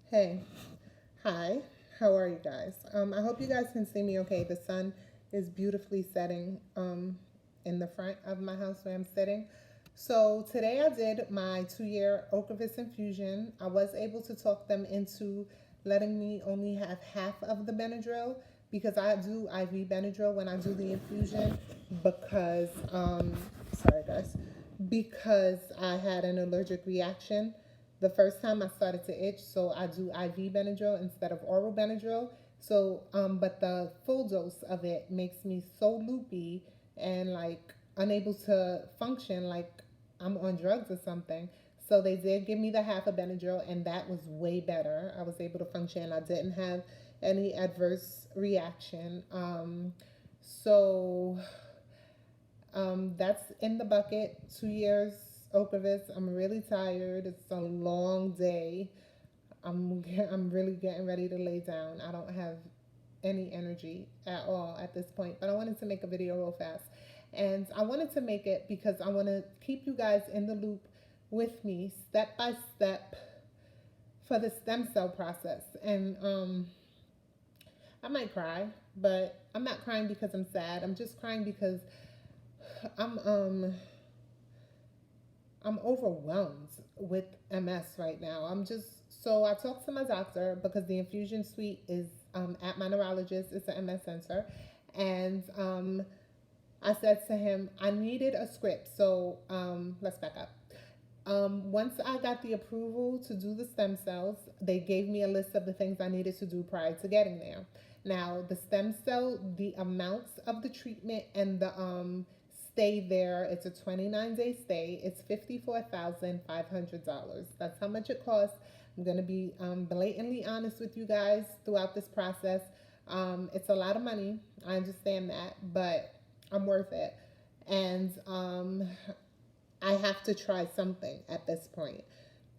Hey, hi, how are you guys? I hope you guys can see me okay. The sun is beautifully setting in the front of my house where I'm sitting. So today I did my 2-year Ocrevus infusion. I was able to talk them into letting me only have half of the Benadryl because I do IV Benadryl when I do the infusion because, sorry guys, because I had an allergic reaction the first time I started to itch, so I do IV Benadryl instead of oral Benadryl. So, but the full dose of it makes me so loopy and like unable to function, like I'm on drugs or something. So they did give me the half of Benadryl, and that was way better. I was able to function. I didn't have any adverse reaction. So that's in the bucket. 2 years Ocrevus. I'm really tired. It's a long day. I'm really getting ready to lay down. I don't have any energy at all at this point. But I wanted to make a video real fast, and I wanted to make it because I want to keep you guys in the loop with me step by step for the stem cell process. And I might cry, but I'm not crying because I'm sad. I'm just crying because I'm um I'm overwhelmed with MS right now. I talked to my doctor because the infusion suite is at my neurologist. It's an MS center, and I said to him I needed a script. So let's back up. Once I got the approval to do the stem cells, they gave me a list of the things I needed to do prior to getting there. Now, the stem cell, the amounts of the treatment and the stay there, it's a 29-day stay. It's $54,500. That's how much it costs. I'm going to be blatantly honest with you guys throughout this process. It's a lot of money. I understand that, but I'm worth it. And I have to try something at this point.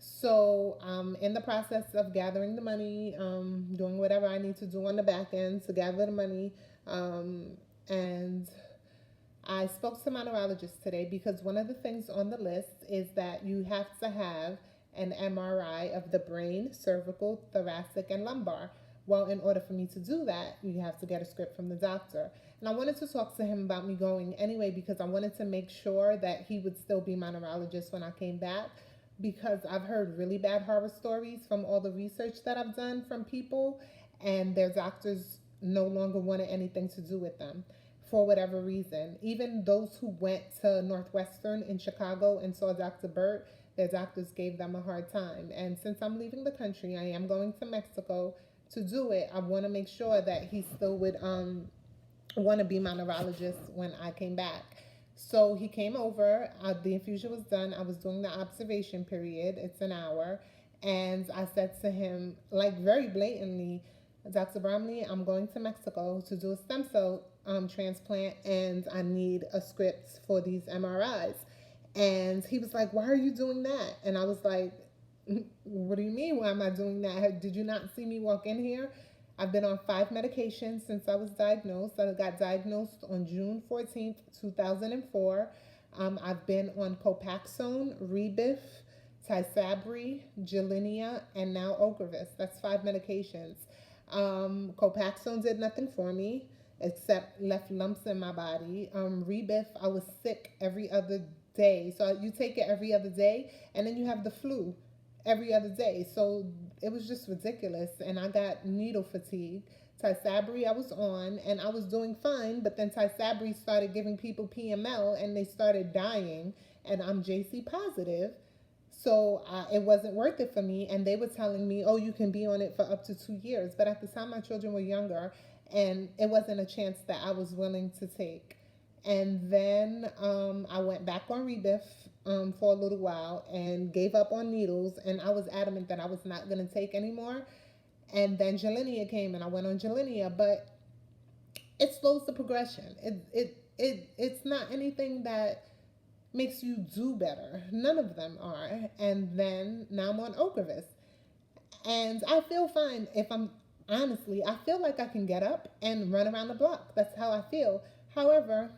So, in the process of gathering the money, doing whatever I need to do on the back end to gather the money, and I spoke to my neurologist today because one of the things on the list is that you have to have an MRI of the brain, cervical, thoracic, and lumbar. Well, in order for me to do that, you have to get a script from the doctor. And I wanted to talk to him about me going anyway because I wanted to make sure that he would still be my neurologist when I came back because I've heard really bad horror stories from all the research that I've done from people, and their doctors no longer wanted anything to do with them for whatever reason. Even those who went to Northwestern in Chicago and saw Dr. Burt, their doctors gave them a hard time. And since I'm leaving the country, I am going to Mexico to do it. I want to make sure that he still would want to be my neurologist when I came back. So he came over. The infusion was done. I was doing the observation period. It's an hour. And I said to him, like very blatantly, Dr. Bromley, I'm going to Mexico to do a stem cell transplant, and I need a script for these MRIs. And he was like, why are you doing that? And I was like, what do you mean? Why am I doing that? Did you not see me walk in here? I've been on 5 medications since I was diagnosed. I got diagnosed on June 14th, 2004. I've been on Copaxone, Rebif, Tysabri, Gilenya, and now Ocrevus. That's 5 medications. Copaxone did nothing for me except left lumps in my body. Rebif, I was sick every other day. So you take it every other day, and then you have the flu every other day. So it was just ridiculous. And I got needle fatigue. Tysabri I was on, and I was doing fine, but then Tysabri started giving people PML, and they started dying, and I'm JC positive. So it wasn't worth it for me. And they were telling me, oh, you can be on it for up to 2 years. But at the time, my children were younger, and it wasn't a chance that I was willing to take. And then I went back on Rebif for a little while and gave up on needles. And I was adamant that I was not going to take anymore. And then Gilenya came, and I went on Gilenya. But it slows the progression. It's not anything that makes you do better. None of them are. And then now I'm on Ocrevus. And I feel fine if I'm honestly, I feel like I can get up and run around the block. That's how I feel. However,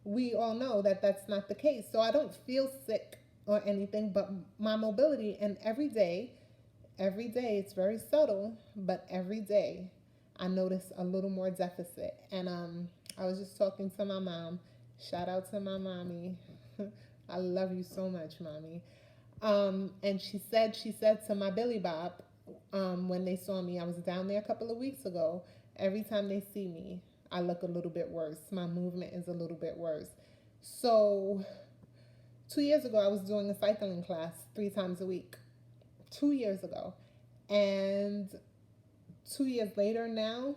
we all know that that's not the case. So I don't feel sick or anything, but my mobility, and every day every day, it's very subtle, but every day I notice a little more deficit. And I was just talking to my mom. Shout out to my mommy. I love you so much, mommy. And she said to my Billy Bob, when they saw me, I was down there a couple of weeks ago. Every time they see me, I look a little bit worse. My movement is a little bit worse. So 2 years ago, I was doing a cycling class 3 times a week. 2 years ago. And 2 years later now,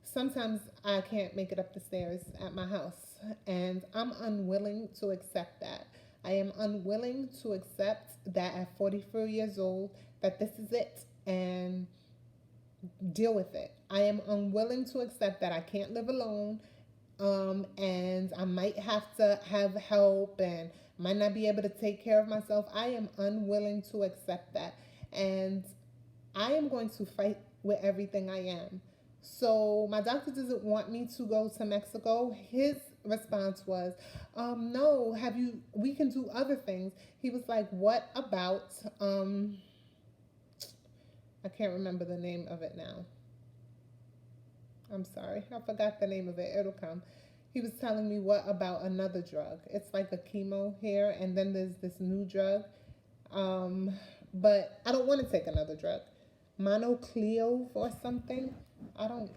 sometimes I can't make it up the stairs at my house. And I'm unwilling to accept that. I am unwilling to accept that at 44 years old, that this is it and deal with it. I am unwilling to accept that I can't live alone, and I might have to have help and might not be able to take care of myself. I am unwilling to accept that. And I am going to fight with everything I am. So my doctor doesn't want me to go to Mexico. His response was, no, we can do other things. He was like, what about, I can't remember the name of it now. I'm sorry, I forgot the name of it. It'll come. He was telling me, what about another drug? It's like a chemo here, and then there's this new drug. But I don't want to take another drug. Monocleo or something. I don't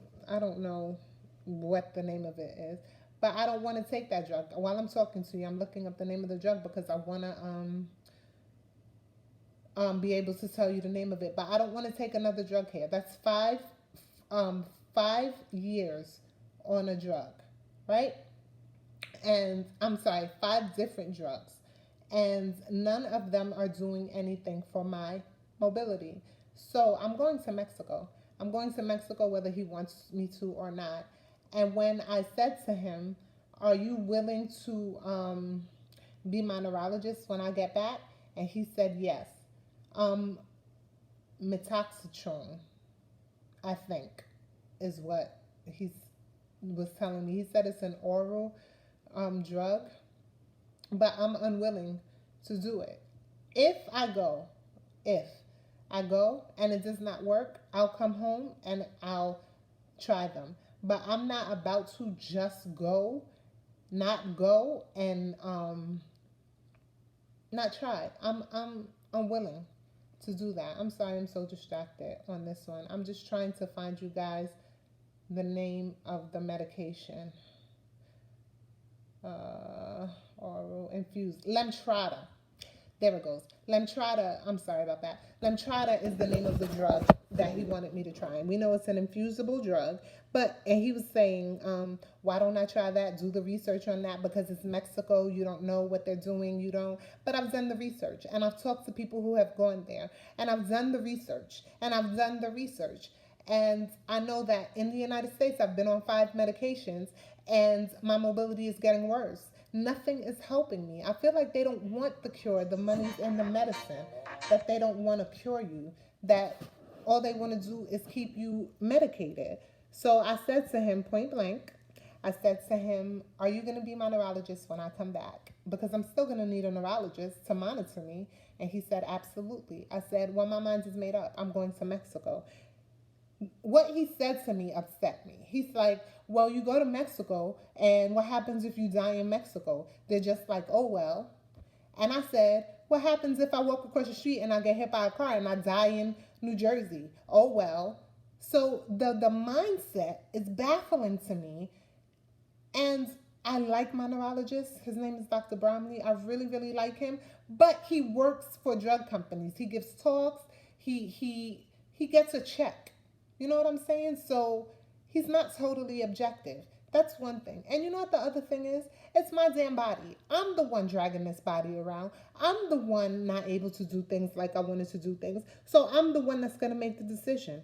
know what the name of it is. But I don't want to take that drug. While I'm talking to you, I'm looking up the name of the drug because I want to be able to tell you the name of it. But I don't want to take another drug here. That's 5 years on a drug, right? And I'm sorry, 5 different drugs. And none of them are doing anything for my mobility. So I'm going to Mexico. I'm going to Mexico whether he wants me to or not. And when I said to him, are you willing to be my neurologist when I get back? And he said yes. Metoxicone, I think, is what he was telling me. He said it's an oral drug, but I'm unwilling to do it. If I go and it does not work, I'll come home and I'll try them. But I'm not about to just not go and not try. I'm unwilling to do that. I'm sorry, I'm so distracted on this one. I'm just trying to find you guys the name of the medication. Oral infused Lemtrada. There it goes. Lemtrada, I'm sorry about that. Lemtrada is the name of the drug that he wanted me to try. And we know it's an infusible drug, and he was saying, why don't I try that? Do the research on that because it's Mexico. You don't know what they're doing. But I've done the research and I've talked to people who have gone there and I've done the research and I know that in the United States, I've been on 5 medications and my mobility is getting worse. Nothing is helping me. I feel like they don't want the cure. The money's in the medicine, that they don't want to cure you, that all they want to do is keep you medicated. So I said to him point blank, I said to him, are you going to be my neurologist when I come back? Because I'm still going to need a neurologist to monitor me. And he said, absolutely. I said, well, my mind is made up. I'm going to Mexico. What he said to me upset me. He's like, well, you go to Mexico, and what happens if you die in Mexico? They're just like, oh, well. And I said, what happens if I walk across the street and I get hit by a car and I die in New Jersey? Oh, well. So the mindset is baffling to me. And I like my neurologist. His name is Dr. Bromley. I really, really like him. But he works for drug companies. He gives talks. He gets a check. You know what I'm saying? So he's not totally objective. That's one thing. And you know what the other thing is? It's my damn body. I'm the one dragging this body around. I'm the one not able to do things like I wanted to do things. So I'm the one that's going to make the decision.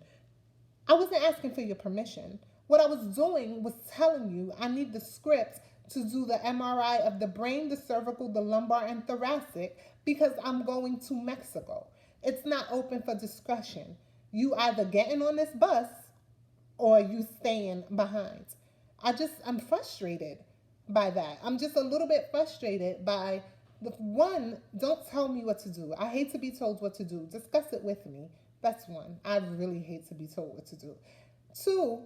I wasn't asking for your permission. What I was doing was telling you I need the script to do the MRI of the brain, the cervical, the lumbar, and thoracic because I'm going to Mexico. It's not open for discretion. You either getting on this bus or you staying behind. I'm frustrated by that. I'm just a little bit frustrated by The one, don't tell me what to do. I hate to be told what to do. Discuss it with me. That's one. I really hate to be told what to do. Two,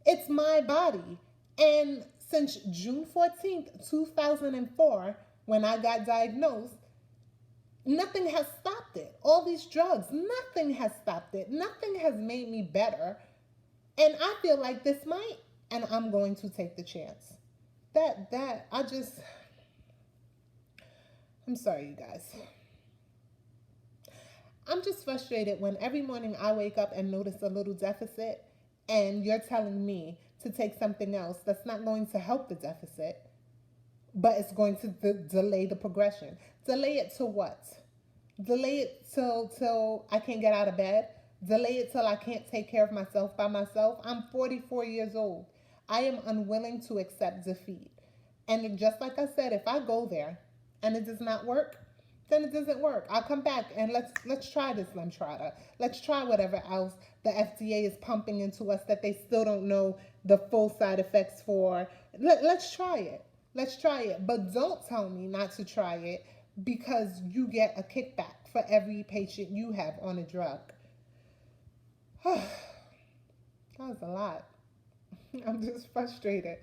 it's my body. And since June 14th, 2004, when I got diagnosed, nothing has stopped it. All these drugs, nothing has stopped it. Nothing has made me better. And I feel like this might, and I'm going to take the chance. I'm sorry, you guys. I'm just frustrated when every morning I wake up and notice a little deficit, and you're telling me to take something else that's not going to help the deficit, but it's going to delay the progression. Delay it to what? Delay it till I can't get out of bed. Delay it till I can't take care of myself by myself. I'm 44 years old. I am unwilling to accept defeat. And just like I said, if I go there and it does not work, then it doesn't work. I'll come back and let's try this Lemtrada. Let's try whatever else the FDA is pumping into us that they still don't know the full side effects for. Let's try it. Let's try it. But don't tell me not to try it because you get a kickback for every patient you have on a drug. That was a lot. I'm just frustrated.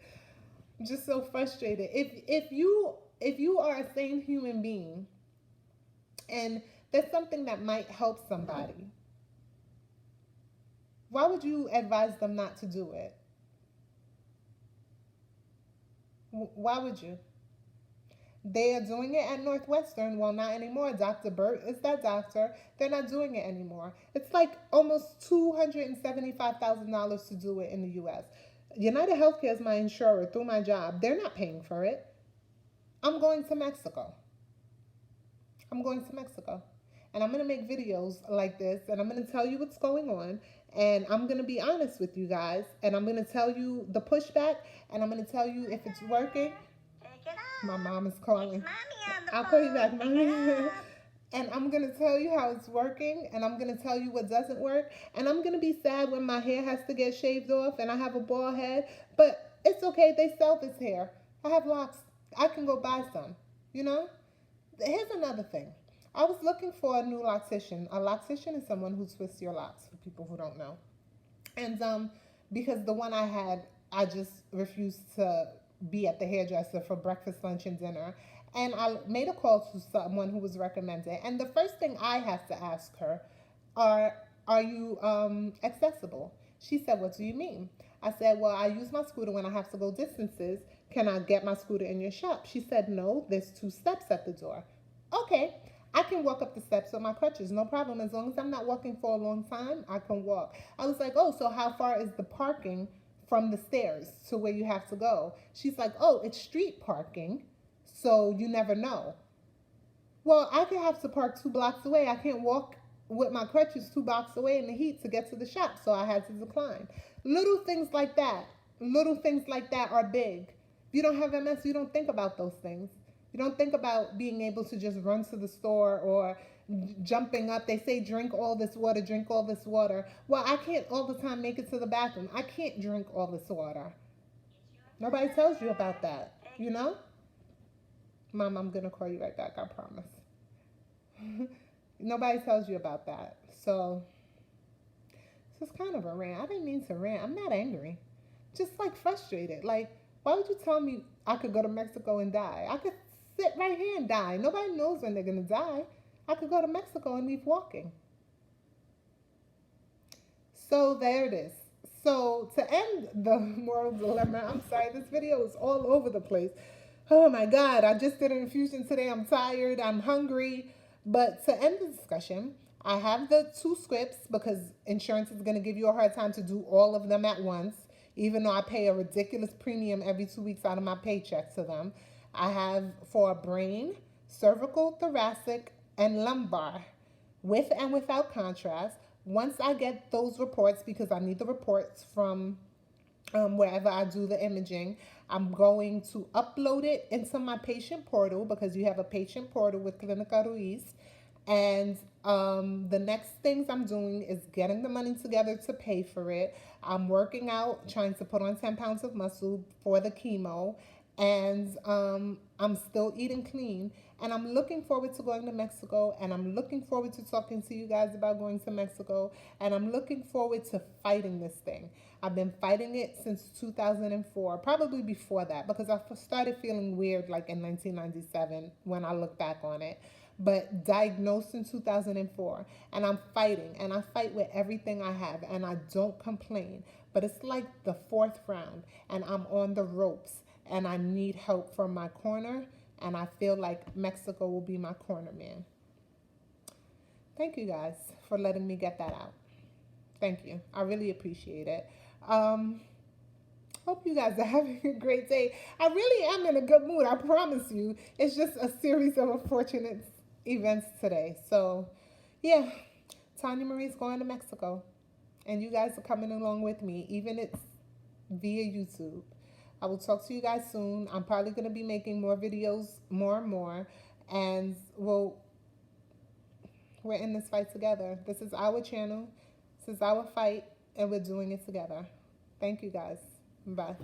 I'm just so frustrated. If you are a sane human being and there's something that might help somebody, why would you advise them not to do it? Why would you? They are doing it at Northwestern. Well, not anymore. Dr. Burt is that doctor. They're not doing it anymore. It's like almost $275,000 to do it in the U.S. United Healthcare is my insurer through my job. They're not paying for it. I'm going to Mexico. I'm going to Mexico. And I'm going to make videos like this. And I'm going to tell you what's going on. And I'm going to be honest with you guys. And I'm going to tell you the pushback. And I'm going to tell you if it's working. My mom is calling. I'll call you back, Mommy. And I'm going to tell you how it's working. And I'm going to tell you what doesn't work. And I'm going to be sad when my hair has to get shaved off and I have a bald head. But it's okay. They sell this hair. I have locks. I can go buy some. You know? Here's another thing. I was looking for a new loctician. A loctician is someone who twists your locks, for people who don't know. And because the one I had, I just refused to be at the hairdresser for breakfast, lunch, and dinner. And I made a call to someone who was recommended. And the first thing I have to ask her are you accessible? She said, what do you mean? I said, well, I use my scooter when I have to go distances. Can I get my scooter in your shop? She said, no, there's 2 steps at the door. Okay, I can walk up the steps with my crutches, no problem. As long as I'm not walking for a long time, I can walk. I was like, oh, so how far is the parking from the stairs to where you have to go? She's like, oh, it's street parking, so you never know. Well, I could have to park 2 blocks away. I can't walk with my crutches 2 blocks away in the heat to get to the shop, so I had to decline. Little things like that are big. If you don't have MS, you don't think about those things. You don't think about being able to just run to the store or jumping up. They say drink all this water, drink all this water. Well, I can't all the time make it to the bathroom. I can't drink all this water. Nobody tells you about that, you know? Mom, I'm going to call you right back, I promise. Nobody tells you about that. So, this is kind of a rant. I didn't mean to rant. I'm not angry. Just like frustrated. Like, why would you tell me I could go to Mexico and die? I could sit right here and die. Nobody knows when they're going to die. I could go to Mexico and leave walking. So there it is. So to end the moral dilemma, I'm sorry, this video is all over the place. Oh my God, I just did an infusion today. I'm tired. I'm hungry. But to end the discussion, I have the 2 scripts because insurance is going to give you a hard time to do all of them at once, even though I pay a ridiculous premium every 2 weeks out of my paycheck to them. I have for brain, cervical, thoracic, and lumbar, with and without contrast. Once I get those reports, because I need the reports from wherever I do the imaging, I'm going to upload it into my patient portal because you have a patient portal with Clinica Ruiz. And the next things I'm doing is getting the money together to pay for it. I'm working out, trying to put on 10 pounds of muscle for the chemo. and I'm still eating clean. And I'm looking forward to going to Mexico, and I'm looking forward to talking to you guys about going to Mexico, and I'm looking forward to fighting this thing. I've been fighting it since 2004, probably before that, because I started feeling weird like in 1997 when I look back on it. But diagnosed in 2004, and I'm fighting, and I fight with everything I have, and I don't complain. But it's like the fourth round, and I'm on the ropes, and I need help from my corner, and I feel like Mexico will be my corner man. Thank you guys for letting me get that out. Thank you. I really appreciate it. Um, Hope you guys are having a great day. I really am in a good mood, I promise you. It's just a series of unfortunate events today. So, yeah, Tanya-Marie's going to Mexico, and you guys are coming along with me, even it's via YouTube. I will talk to you guys soon. I'm probably going to be making more videos, more and more, and we're in this fight together. This is our channel. This is our fight, and we're doing it together. Thank you guys. Bye.